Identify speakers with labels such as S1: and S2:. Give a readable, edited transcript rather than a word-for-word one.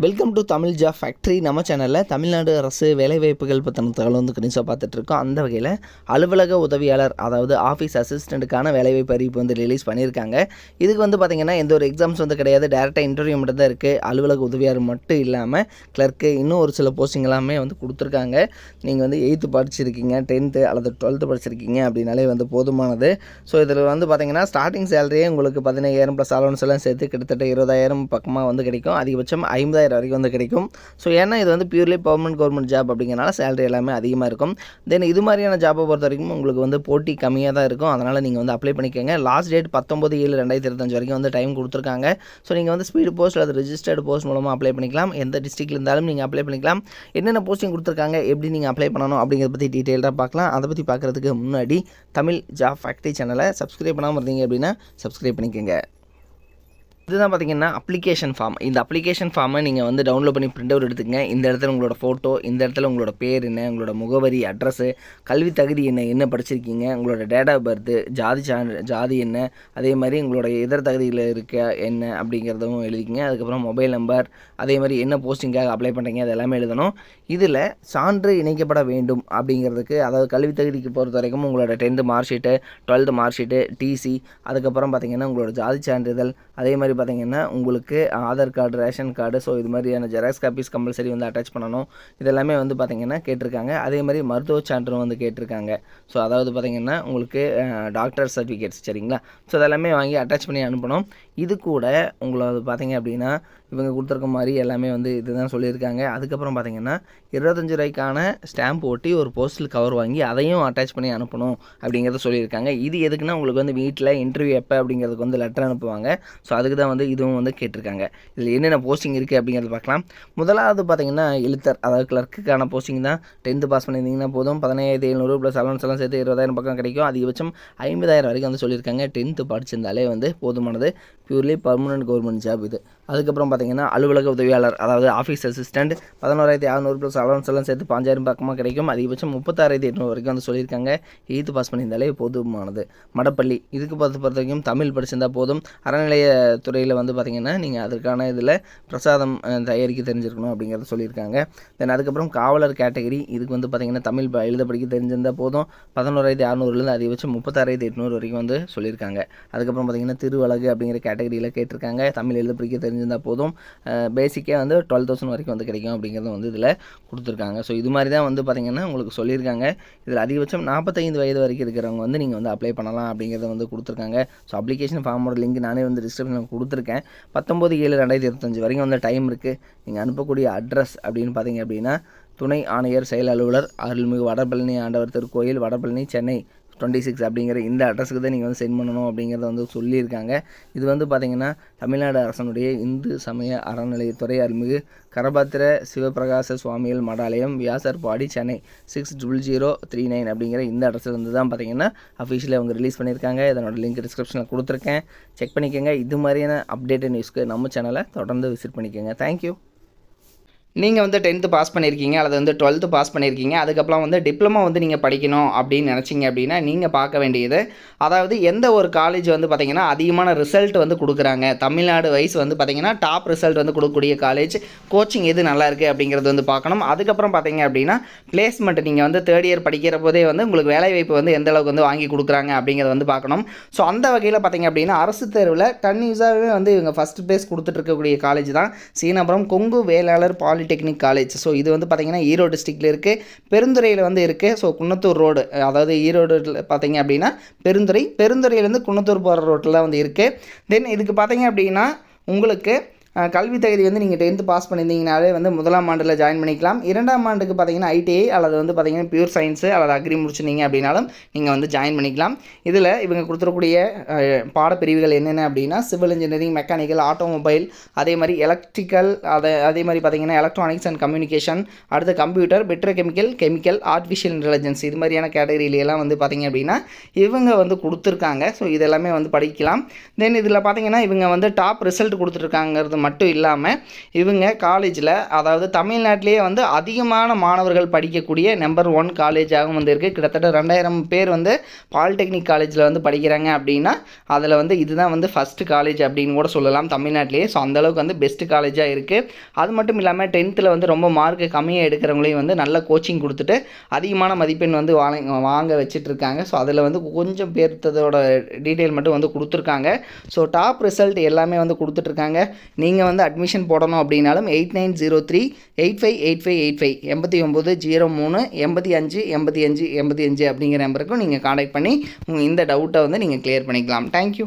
S1: Welcome to Tamil job factory. நம்ம சேனலில் தமிழ்நாடு அரசு வேலைவாய்ப்புகள் பற்றின தகவல் வந்து கணிசாக பார்த்துட்ருக்கோம். அந்த வகையில் அலுவலக உதவியாளர், அதாவது ஆஃபீஸ் அசிஸ்டண்ட்டுக்கான வேலைவாய்ப்பு அறிவிப்பு வந்து ரிலீஸ் பண்ணியிருக்காங்க. இதுக்கு வந்து பார்த்திங்கன்னா எந்த ஒரு எக்ஸாம்ஸ் வந்து கிடையாது, டேரெக்டாக இன்டர்வியூ மட்டும் தான் இருக்குது. அலுவலக உதவியாளர் மட்டும் இல்லாமல் கிளர்க்கு, இன்னும் ஒரு சில போஸ்டிங் எல்லாமே வந்து கொடுத்துருக்காங்க. நீங்கள் வந்து 8th படிச்சிருக்கீங்க, 10th அல்லது 12th படிச்சிருக்கீங்க அப்படின்னாலே வந்து போதுமானது. ஸோ இதில் வந்து பார்த்திங்கன்னா ஸ்டார்டிங் சேலரியே உங்களுக்கு 15,000 ப்ளஸ் அலவன்ஸ் எல்லாம் சேர்த்து கிட்டத்தட்ட 20,000 பக்கமாக வந்து கிடைக்கும். அதிகபட்சம் 50,000 வரைக்கும் வந்து கிடைக்கும். ஸோ ஏன்னா இது வந்து பியூர்லி பர்மனன்ட் கவர்மெண்ட் ஜாப் அப்படிங்கிறனால சேலரி எல்லாமே அதிகமாக இருக்கும். தென் இது மாதிரியான ஜாப்பை பொறுத்த வரைக்கும் உங்களுக்கு வந்து போட்டி கம்மியாக தான் இருக்கும். அதனால் நீங்கள் வந்து அப்ளை பண்ணிக்கோங்க. லாஸ்ட் டேட் 19/7/2025 வரைக்கும் வந்து டைம் கொடுத்துருக்காங்க. ஸோ நீங்கள் வந்து ஸ்பீடு போஸ்ட் அல்லது ரிஜிஸ்டர்டு போஸ்ட் மூலமாக அப்ளை பண்ணிக்கலாம். எந்த டிஸ்ட்ரிக்ட்ல இருந்தாலும் நீங்கள் அப்ளை பண்ணிக்கலாம். என்னென்ன போஸ்டிங் கொடுத்துருக்காங்க, எப்படி நீங்கள் அப்ளை பண்ணணும் அப்படிங்கிறத பற்றி டீட்டெயிலாக பார்க்கலாம். அதை பற்றி பார்க்குறதுக்கு முன்னாடி தமிழ் ஜாப் ஃபேக்ட்ரி சேனலை சப்ஸ்கிரைப் பண்ணாமல் இருந்தீங்க அப்படின்னா சப்ஸ்கிரைப் பண்ணிக்கோங்க. இதுதான் பார்த்திங்கன்னா அப்ளிகேஷன் ஃபார்ம். இந்த அப்ளிகேஷன் ஃபார்மை நீங்கள் வந்து டவுன்லோட் பண்ணி பிரிண்ட் அவுட் எடுத்துக்கங்க. இந்த இடத்துல உங்களோட ஃபோட்டோ, இந்த இடத்துல உங்களோட பேர் என்ன, உங்களோட முகவரி, அட்ரஸு, கல்வி தகுதி என்ன படிச்சிருக்கீங்க, உங்களோட டேட் ஆஃப் பர்த்து, ஜாதி என்ன, அதே மாதிரி உங்களோட இதர தகுதியில் இருக்க என்ன அப்படிங்கிறதும் எழுதிக்கிங்க. அதுக்கப்புறம் மொபைல் நம்பர், அதே மாதிரி என்ன போஸ்டிங்காக அப்ளை பண்ணுறீங்க அது எல்லாமே எழுதணும். இதில் சான்று இணைக்கப்பட வேண்டும் அப்படிங்கிறதுக்கு, அதாவது கல்வி தகுதிக்கு பொறுத்த வரைக்கும் உங்களோட 10th mark sheet, 12th mark sheet, TC, அதுக்கப்புறம் பார்த்திங்கன்னா உங்களோட ஜாதி சான்றிதழ், அதே மாதிரி பார்த்திங்கன்னா உங்களுக்கு Aadhaar card, ration card, so இது மாதிரியான ஜெராக்ஸ் காப்பீஸ் கம்பல்சரி வந்து அட்டாச் பண்ணணும். இதெல்லாமே வந்து பார்த்திங்கன்னா கேட்டிருக்காங்க. அதே மாதிரி மருத்துவ சான்றும் வந்து கேட்டிருக்காங்க. ஸோ அதாவது பார்த்திங்கன்னா உங்களுக்கு டாக்டர் சர்டிஃபிகேட்ஸ், சரிங்களா? ஸோ அதெல்லாமே வாங்கி அட்டாச் பண்ணி அனுப்பணும். இது கூட உங்களோட பார்த்திங்க அப்படின்னா இவங்க கொடுத்துருக்க மாதிரி எல்லாமே வந்து இதுதான் சொல்லியிருக்காங்க. அதுக்கப்புறம் பார்த்திங்கன்னா 25 ரூபாய்க்கான ஸ்டாம்ப் ஒட்டி ஒரு போஸ்டல் கவர் வாங்கி அதையும் அட்டாச் பண்ணி அனுப்பணும் அப்படிங்கிறத சொல்லியிருக்காங்க. இது எதுக்குன்னா உங்களுக்கு வந்து வீட்டில் இன்டர்வியூ எப்போ அப்படிங்கிறதுக்கு வந்து லெட்டர் அனுப்புவாங்க. ஸோ அதுக்கு தான் வந்து இதுவும் வந்து கேட்டிருக்காங்க. இதில் என்னென்ன போஸ்டிங் இருக்குது அப்படிங்கிறத பார்க்கலாம். முதலாவது பார்த்திங்கன்னா எழுத்தர், அதாவது கிளர்க்குக்கான போஸ்டிங் தான். 10th பாஸ் பண்ணியிருந்தீங்கன்னா போதும். 15,700 ப்ளஸ் அலவன்ஸ் எல்லாம் சேர்த்து 20,000 பக்கம் கிடைக்கும். அதிகபட்சம் 50,000 வரைக்கும் வந்து சொல்லியிருக்காங்க. 10th படிச்சிருந்தாலே வந்து போதுமானது. பியூர்லி பர்மனன்ட் கவர்மெண்ட் ஜாப் இது. அதுக்கப்புறம் பார்த்திங்கன்னா அலுவலக உதவியாளர், அதாவது ஆஃபீஸ் அசிஸ்டண்ட், 11,600 ப்ளஸ் அலவன்ஸ் எல்லாம் சேர்த்து 5,000 பக்கமாக கிடைக்கும். அதிகபட்சம் 36,800 வரைக்கும் வந்து சொல்லியிருக்காங்க. 8th பாஸ் பண்ணியிருந்தாலே போதுமானது. மடப்பள்ளி, இதுக்கு பொறுத்த வரைக்கும் தமிழ் படிச்சிருந்தால் போதும். அறநிலையத்துறையில் வந்து பார்த்திங்கன்னா நீங்கள் அதற்கான இதில் பிரசாதம் தயாரிக்க தெரிஞ்சிருக்கணும் அப்படிங்கிறத சொல்லியிருக்காங்க. தென் அதுக்கப்புறம் காவலர் கேட்டகரி, இதுக்கு வந்து பார்த்திங்கன்னா தமிழ் எழுத படிக்க தெரிஞ்சிருந்தால் போதும். 11,600லேருந்து அதிகபட்சம் 36,800 வரைக்கும் வந்து சொல்லியிருக்காங்க. அதுக்கப்புறம் பார்த்திங்கன்னா திருவழகு அப்படிங்கிற கேட்டகரியில் கேட்டிருக்காங்க. தமிழ் எழுத படிக்க தெரிஞ்சிருந்தால் போதும். பேசிக்கே வந்து 12,000 வரைக்கும் வந்து கிடைக்கும் அப்படிங்கிறது வந்து இதில் கொடுத்துருக்காங்க. ஸோ இது மாதிரி தான் வந்து பார்த்திங்கன்னா உங்களுக்கு சொல்லியிருக்காங்க. இதில் அதிகபட்சம் 45 வயது வரைக்கும் இருக்கிறவங்க வந்து நீங்கள் வந்து அப்ளை பண்ணலாம் அப்படிங்கிறத வந்து கொடுத்துருக்காங்க. ஸோ அப்ளிகேஷன் ஃபார்மோட லிங்க் நானே வந்து டிஸ்கிரிப்ஷனில் கொடுத்துருக்கேன். 19/7/2025 வரைக்கும் வந்து டைம் இருக்குது. நீங்கள் அனுப்பக்கூடிய அட்ரஸ் அப்படின்னு பார்த்தீங்க அப்படின்னா துணை ஆணையர் செயல் அலுவலர், அருள்மிகு வடபழனி ஆண்டவர் திருக்கோயில், வடபழனி, சென்னை 26 அப்படிங்கிற இந்த அட்ரஸுக்கு தான் நீங்கள் வந்து சென்ட் பண்ணணும் அப்படிங்கிறத வந்து சொல்லியிருக்காங்க. இது வந்து பார்த்திங்கன்னா தமிழ்நாடு அரசனுடைய இந்து சமய அறநிலையத்துறை, அருள்மிகு கரபாத்திர சிவபிரகாச சுவாமிகள் மடாலயம், வியாசர்பாடி, சென்னை 600339 அப்படிங்கிற இந்த அட்ரஸில் வந்து தான் பார்த்திங்கன்னா அஃபிஷியலாக அவங்க ரிலீஸ் பண்ணியிருக்காங்க. இதனோட லிங்க் டிஸ்கிரிப்ஷனில் கொடுத்துருக்கேன், செக் பண்ணிக்கோங்க. இது மாதிரியான அப்டேட்டட் நியூஸ்க்கு நம்ம சேனலை தொடர்ந்து விசிட் பண்ணிக்கோங்க. தேங்க்யூ.
S2: நீங்கள் வந்து 10th பாஸ் பண்ணியிருக்கீங்க அல்லது வந்து 12th பாஸ் பண்ணியிருக்கீங்க, அதுக்கப்புறம் வந்து டிப்ளமோ வந்து நீங்கள் படிக்கணும் அப்படின்னு நினச்சிங்க அப்படின்னா நீங்கள் பார்க்க வேண்டியது, அதாவது எந்த ஒரு காலேஜ் வந்து பார்த்திங்கன்னா அதிகமான ரிசல்ட் வந்து கொடுக்குறாங்க, தமிழ்நாடு வைஸ் வந்து பார்த்திங்கன்னா டாப் ரிசல்ட் வந்து கொடுக்கக்கூடிய காலேஜ், கோச்சிங் எது நல்லா இருக்குது அப்படிங்கிறது வந்து பார்க்கணும். அதுக்கப்புறம் பார்த்திங்க அப்படின்னா பிளேஸ்மெண்ட், நீங்கள் வந்து 3rd இயர் படிக்கிற போதே வந்து உங்களுக்கு வேலைவாய்ப்பு வந்து எந்த அளவுக்கு வந்து வாங்கி கொடுக்குறாங்க அப்படிங்கிறத வந்து பார்க்கணும். ஸோ அந்த வகையில் பார்த்திங்க அப்படின்னா அரசு தேர்வில் கன்னியூஸாகவே வந்து இவங்க ஃபஸ்ட் ப்ளேஸ் கொடுத்துட்ருக்கக்கூடிய காலேஜ் தான் Seenapuram Kongu Vellalar technique college. So இது வந்து பார்த்திங்கன்னா ஈரோடு டிஸ்ட்ரிக்டில் இருக்குது, பெருந்துறையில் வந்து இருக்குது. ஸோ குன்னத்தூர் ரோடு, அதாவது ஈரோடு பார்த்திங்க அப்படின்னா பெருந்துறையிலேருந்து குன்னத்தூர் போகிற ரோட்டில் தான் வந்து இருக்குது. தென் இதுக்கு பார்த்திங்க அப்படின்னா உங்களுக்கு கல்வி தகுதி வந்து நீங்கள் 10th பாஸ் பண்ணியிருந்தீங்கனாலே வந்து 1ஆம் ஆண்டில் ஜாயின் பண்ணிக்கலாம். 2ஆம் ஆண்டுக்கு பார்த்தீங்கன்னா ஐடிஐ அல்லது வந்து பார்த்திங்கன்னா பியூர் சயின்ஸு அல்லது அக்ரி முடிச்சிருந்தீங்க அப்படின்னாலும் நீங்கள் வந்து ஜாயின் பண்ணிக்கலாம். இதில் இவங்க கொடுத்துருக்கூடிய பாடப்பிரிவுகள் என்னென்ன அப்படின்னா சிவில் இன்ஜினியரிங், மெக்கானிக்கல், ஆட்டோமொபைல், அதே மாதிரி எலக்ட்ரிக்கல், அதே மாதிரி பார்த்திங்கன்னா எலக்ட்ரானிக்ஸ் அண்ட் கம்யூனிகேஷன், அடுத்து கம்ப்யூட்டர், கெமிக்கல், ஆர்டிஃபிஷியல் இன்டெலிஜென்ஸ், இது மாதிரியான கேட்டகரியிலெல்லாம் வந்து பார்த்திங்க அப்படின்னா இவங்க வந்து கொடுத்துருக்காங்க. ஸோ இதெல்லாமே வந்து படிக்கலாம். தென் இதில் பார்த்திங்கன்னா இவங்க வந்து டாப் ரிசல்ட் கொடுத்துருக்காங்கிறது மட்டும் இல்லாமல் இவங்க காலேஜில் அதாவது தமிழ்நாட்டிலேயே வந்து அதிகமான மாணவர்கள் படிக்கக்கூடிய நம்பர் 1 காலேஜாகவும் வந்து இருக்குது. கிட்டத்தட்ட 2000 பேர் வந்து பாலிடெக்னிக் காலேஜில் வந்து படிக்கிறாங்க அப்படின்னா அதில் வந்து இதுதான் வந்து ஃபஸ்ட்டு காலேஜ் அப்படின்னு கூட சொல்லலாம் தமிழ்நாட்டிலேயே. ஸோ அந்தளவுக்கு வந்து பெஸ்ட்டு காலேஜாக இருக்குது. அது மட்டும் இல்லாமல் 10th வந்து ரொம்ப மார்க்கு கம்மியாக எடுக்கிறவங்களையும் வந்து நல்ல கோச்சிங் கொடுத்துட்டு அதிகமான மதிப்பெண் வந்து வாங்க வச்சிட்ருக்காங்க. ஸோ அதில் வந்து கொஞ்சம் பேர்த்ததோட டீட்டெயில் மட்டும் வந்து கொடுத்துருக்காங்க. ஸோ டாப் ரிசல்ட் எல்லாமே வந்து கொடுத்துட்ருக்காங்க. நீங்கள் வந்து அட்மிஷன் போடணும் அப்படின்னாலும் 8903-858585 8903-858585 அப்படிங்கிற நம்பருக்கும் நீங்கள் காண்டாக்ட் பண்ணி இந்த டவுட்டை வந்து நீங்கள் கிளியர் பண்ணிக்கலாம். தேங்க்யூ.